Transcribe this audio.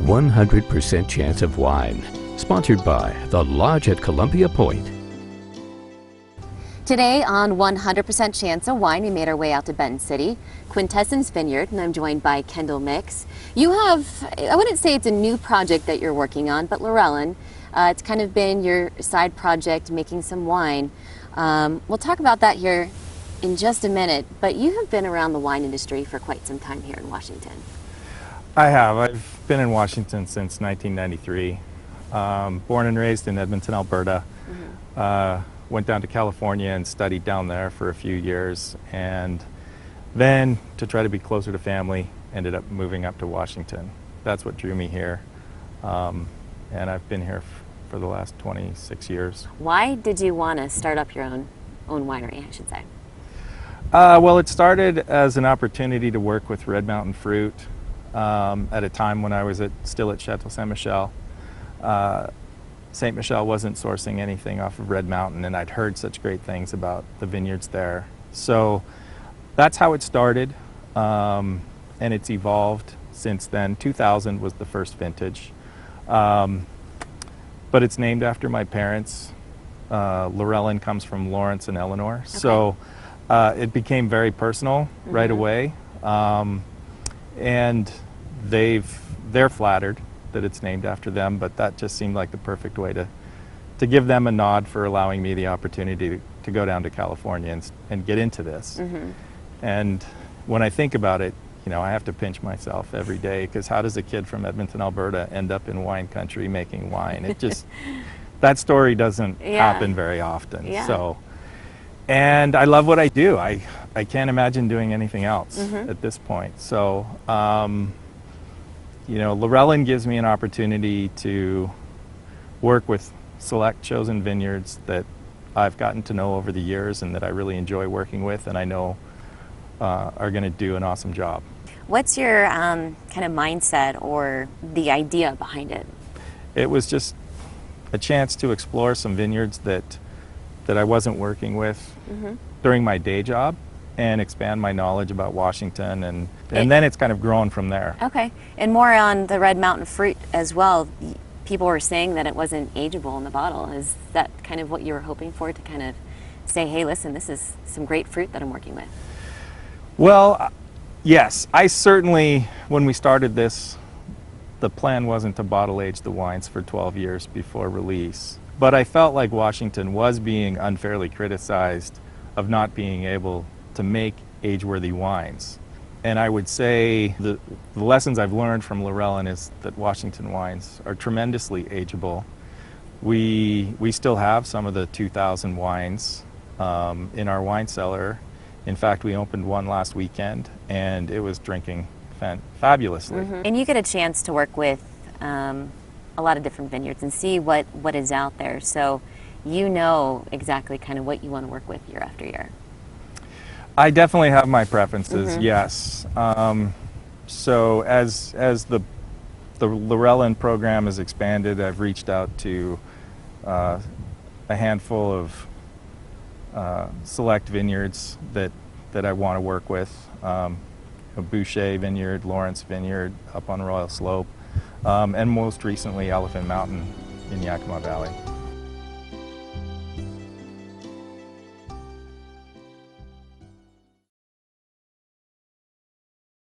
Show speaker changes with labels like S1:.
S1: 100% Chance of Wine, sponsored by The Lodge at Columbia Point.
S2: Today on 100% Chance of Wine, we made our way out to Benton City, Quintessence Vineyard, and I'm joined by Kendall Mix. You have, I wouldn't say it's a new project that you're working on, but Lawrelin, it's kind of been your side project, making some wine. We'll talk about that here in just a minute, but you have been around the wine industry for quite some time here in Washington.
S3: I have. I've been in Washington since 1993. Born and raised in Edmonton, Alberta. Went down to California and studied down there for a few years, and then to try to be closer to family, ended up moving up to Washington. That's what drew me here, and I've been here for the last 26 years.
S2: Why did you want to start up your own winery, I should say?
S3: Well, it started as an opportunity to work with Red Mountain Fruit at a time when I was still at Chateau Saint Michel. Saint Michel wasn't sourcing anything off of Red Mountain, and I'd heard such great things about the vineyards there. So that's how it started, and it's evolved since then. 2000 was the first vintage, but it's named after my parents. Lawrelin comes from Lawrence and Eleanor, okay. So it became very personal right away, and they're flattered that it's named after them, but that just seemed like the perfect way to give them a nod for allowing me the opportunity to go down to California and get into this. And when I think about it, you know, I have to pinch myself every day, because how does a kid from Edmonton, Alberta end up in wine country making wine? It just, that story doesn't happen very often. So, and I love what I do. I can't imagine doing anything else at this point. So, you know, Lawrelin gives me an opportunity to work with select chosen vineyards that I've gotten to know over the years and that I really enjoy working with, and I know are going to do an awesome job.
S2: What's your kind of mindset or the idea behind it?
S3: It was just a chance to explore some vineyards that I wasn't working with during my day job, and expand my knowledge about Washington, and then it's kind of grown from there. Okay,
S2: and more on the Red Mountain Fruit as well. People were saying that it wasn't ageable in the bottle. Is that kind of what you were hoping for, to kind of say, hey, listen, this is some great fruit that I'm working with?
S3: Well, yes, I certainly, when we started this, the plan wasn't to bottle age the wines for 12 years before release, but I felt like Washington was being unfairly criticized of not being able to make age-worthy wines. And I would say the lessons I've learned from Lawrelin is that Washington wines are tremendously ageable. We still have some of the 2000 wines in our wine cellar. In fact, we opened one last weekend, and it was drinking fabulously.
S2: And you get a chance to work with a lot of different vineyards and see what is out there. So you know exactly kind of what you want to work with year after year.
S3: I definitely have my preferences, yes. So as the Lawrelin program has expanded, I've reached out to a handful of select vineyards that I want to work with. Boucher Vineyard, Lawrence Vineyard up on Royal Slope, and most recently Elephant Mountain in Yakima Valley.